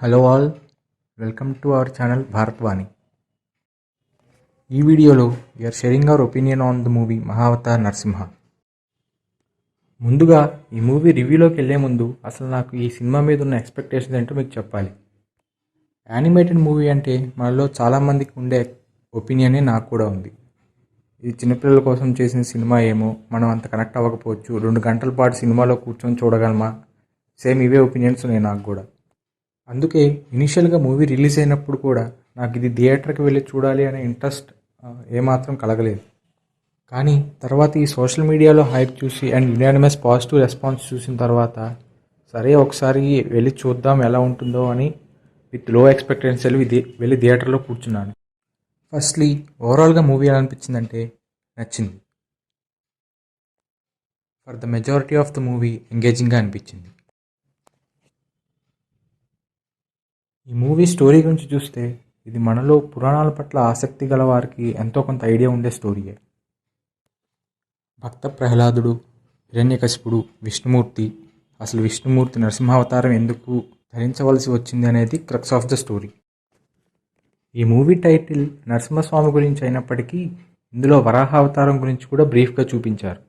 Hello all, welcome to our channel Bharatvani. ఈ వీడియోలో we are sharing our opinion on the movie Mahavatar Narasimha. ముందుగా ఈ movie రివ్యూలోకి వెళ్ళే ముందు అసలు నాకు ఈ సినిమా మీద ఉన్న ఎక్స్పెక్టేషన్స్ ఏంటో మీకు చెప్పాలి. యానిమేటెడ్ మూవీ అంటే మనలో చాలామందికి ఉండే ఒపీనియనే నాకు కూడా ఉంది. ఇది చిన్నపిల్లల కోసం చేసిన సినిమా ఏమో, మనం అంత కనెక్ట్ అవ్వకపోవచ్చు, 2 గంటల పాటు సినిమాలో కూర్చొని చూడగలమా, సేమ్ ఇవే ఒపీనియన్స్ ఉన్నాయి నాకు కూడా. అందుకే ఇనీషియల్గా మూవీ రిలీజ్ అయినప్పుడు కూడా నాకు ఇది థియేటర్కి వెళ్ళి చూడాలి అనే ఇంట్రెస్ట్ ఏమాత్రం కలగలేదు. కానీ తర్వాత ఈ సోషల్ మీడియాలో హైప్ చూసి అండ్ యునానిమస్ పాజిటివ్ రెస్పాన్స్ చూసిన తర్వాత సరే ఒకసారి వెళ్ళి చూద్దాం ఎలా ఉంటుందో అని విత్ లో ఎక్స్పెక్టేషన్స్ వెళ్ళి థియేటర్లో కూర్చున్నాను. ఫస్ట్లీ ఓవరాల్గా మూవీ ఎలా అనిపించిందంటే నచ్చింది. For the majority of the movie ఎంగేజింగ్గా అనిపించింది. ఈ మూవీ స్టోరీ గురించి చూస్తే ఇది మనలో పురాణాల పట్ల ఆసక్తి గల వారికి ఎంతో కొంత ఐడియా ఉండే స్టోరీయే. భక్త ప్రహ్లాదుడు, హిరణ్యకశిపుడు, విష్ణుమూర్తి, అసలు విష్ణుమూర్తి నరసింహావతారం ఎందుకు ధరించవలసి వచ్చింది అనేది క్రక్స్ ఆఫ్ ద స్టోరీ. ఈ మూవీ టైటిల్ నరసింహస్వామి గురించి అయినప్పటికీ ఇందులో వరాహ అవతారం గురించి కూడా బ్రీఫ్గా చూపించారు.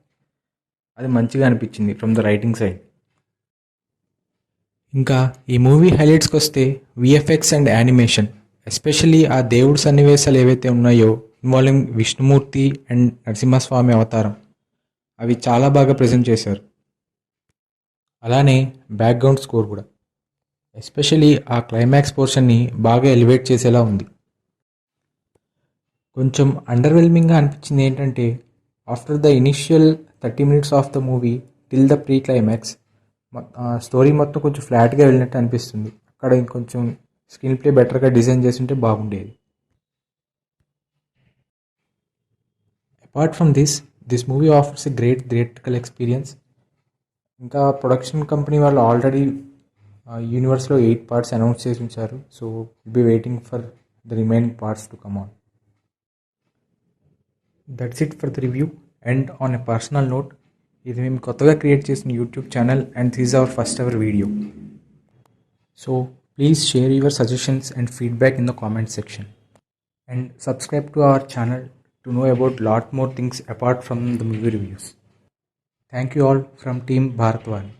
అది మంచిగా అనిపించింది ఫ్రమ్ ద రైటింగ్ సైడ్. ఇంకా ఈ మూవీ హైలైట్స్కి వస్తే విఎఫ్ఎక్స్ అండ్ యానిమేషన్, ఎస్పెషల్లీ ఆ దేవుడు సన్నివేశాలు ఏవైతే ఉన్నాయో ఇన్వాల్వింగ్ విష్ణుమూర్తి అండ్ నరసింహస్వామి అవతారం, అవి చాలా బాగా ప్రజెంట్ చేశారు. అలానే బ్యాక్గ్రౌండ్ స్కోర్ కూడా, ఎస్పెషల్లీ ఆ క్లైమాక్స్ పోర్షన్ని బాగా ఎలివేట్ చేసేలా ఉంది. కొంచెం అండర్వెల్మింగ్గా అనిపించింది ఏంటంటే after the initial 30 minutes of the movie till the pre climax story మొత్తం కొంచెం ఫ్లాట్గా వెళ్ళినట్టు అనిపిస్తుంది. అక్కడ ఇంకొంచెం స్క్రీన్ ప్లే బెటర్గా డిజైన్ చేసి ఉంటే బాగుండేది. Apart from this movie offers a great theatrical experience. ఇంకా ప్రొడక్షన్ కంపెనీ వాళ్ళు ఆల్రెడీ యూనివర్స్లో 8 parts అనౌన్స్ చేసి ఉంచారు. So will be waiting for the remaining parts to come on. That's it for the review. And on a personal note, ఇది మేము కొత్తగా create చేసిన YouTube channel and this is our first ever video. So please share your suggestions and feedback in the comment section. And subscribe to our channel to know about lot more things apart from the movie reviews. Thank you all from Team Bharatwani.